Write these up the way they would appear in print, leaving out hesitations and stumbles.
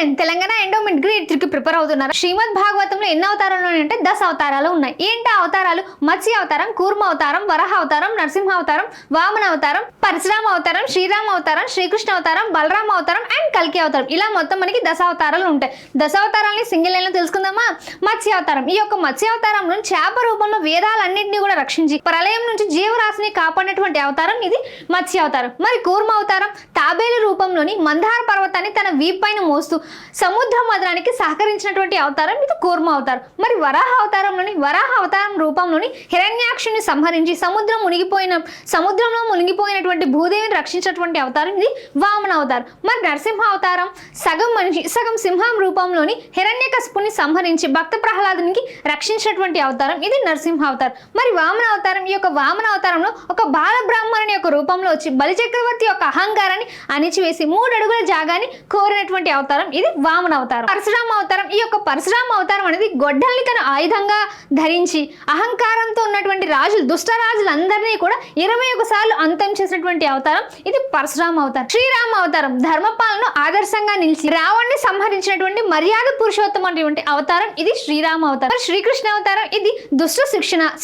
Friend, Telangana endowment grade కి prepare అవుతున్నారు. శ్రీమద్ భాగవతంలో ఎన్ని అవతారాలు ఉన్నాయంటే 10 అవతారాలు ఉన్నాయి. ఏంటి అవతారాలు? మత్స్య అవతారం, కూర్మ అవతారం, వరాహ అవతారం, నరసింహ అవతారం, వామన అవతారం, పరశురామ అవతారం, శ్రీరామ అవతారం, శ్రీకృష్ణ అవతారం, బలరామ అవతారం అండ్ కల్కి అవతారం. ఇలా మొత్తం మనకి 10 అవతారాలు ఉంటాయి. 10 అవతారాలని సింగిల్ లైన్ లో తెలుసుకుందామా? మత్స్య అవతారం. ఈ యొక్క మత్స్య అవతారంలో చేప రూపంలో వేదాలన్నింటినీ కూడా రక్షించి ప్రళయం నుంచి జీవరాశిని కాపాడినటువంటి అవతారం ఇది మత్స్య అవతారం. మరి కూర్మ అవతారం తాబేలు రూపంలోని మందార పర్వతాన్ని తన వీపైన మోస్తూ సముద్ర మదనానికి సహకరించినటువంటి అవతారం ఇది కూర్మ అవతారం. మరి వరాహ అవతారం రూపంలోని హిరణ్యాక్షుని సంహరించి సముద్రంలో మునిగిపోయినటువంటి భూదేవిని రక్షించినటువంటి అవతారం ఇది వామన అవతారం. మరి నరసింహ అవతారం సగం మనిషి సగం సింహం రూపంలోని హిరణ్యకశిపుని సంహరించి భక్త ప్రహ్లాదునికి రక్షించినటువంటి అవతారం ఇది నరసింహ అవతారం. మరి వామన అవతారం, ఈ యొక్క వామన అవతారంలో ఒక బాల బ్రాహ్మణుని యొక్క రూపంలో వచ్చి బలిచక్రవర్తి యొక్క అహంకారాన్ని అణిచివేసి 3 అడుగుల జాగాని కోరినటువంటి అవతారం ఇది వామన అవతారం. పరశురామ అవతారం. ఈ యొక్క పరశురామ అవతారం అనేది గొడ్డల్ని తన ఆయుధంగా ధరించి అహంకారంతో ఉన్నటువంటి దుష్ట రాజులందరినీ కూడా 21 సార్లు అంతం చేసినటువంటి అవతారం ఇది పరశురామ అవతారం. శ్రీరామ అవతారం ధర్మపాలను ఆదర్శంగా నిలిచి రావణ్ణి సంహరించినటువంటి మర్యాద పురుషోత్తమైనటువంటి అవతారం ఇది శ్రీరామ అవతారం. శ్రీకృష్ణ అవతారం ఇది దుష్ట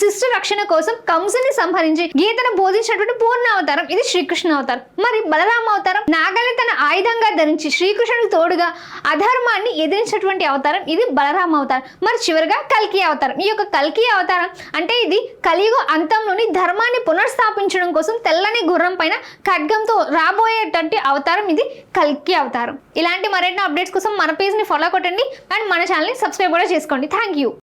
శిష్ట రక్షణ కోసం కంసుని సంహరించి గీతను బోధించినటువంటి పూర్ణ అవతారం ఇది శ్రీకృష్ణ అవతారం. మరి బలరామ అవతారం నాగల్ని తన ఆయుధంగా ధరించి శ్రీకృష్ణుడికి తోడుగా అధర్మాన్ని ఎదిరించినటువంటి అవతారం ఇది బలరామ అవతారం. మరి చివరిగా కల్కి అవతారం. ఈ యొక్క కల్కి అవతారం అంటే ఇది కలియుగ అంతంలోని ధర్మాన్ని పునర్స్థాపించడం కోసం తెల్లని గుర్రం పైన ఖడ్గంతో రాబోయేటువంటి అవతారం ఇది కల్కి అవతారం. ఇలాంటి మరెన్నో అప్డేట్స్ కోసం మన పేజ్ ని ఫాలో కొట్టండి అండ్ మన ఛానల్ ని సబ్స్క్రైబ్ కూడా చేసుకోండి. Thank you.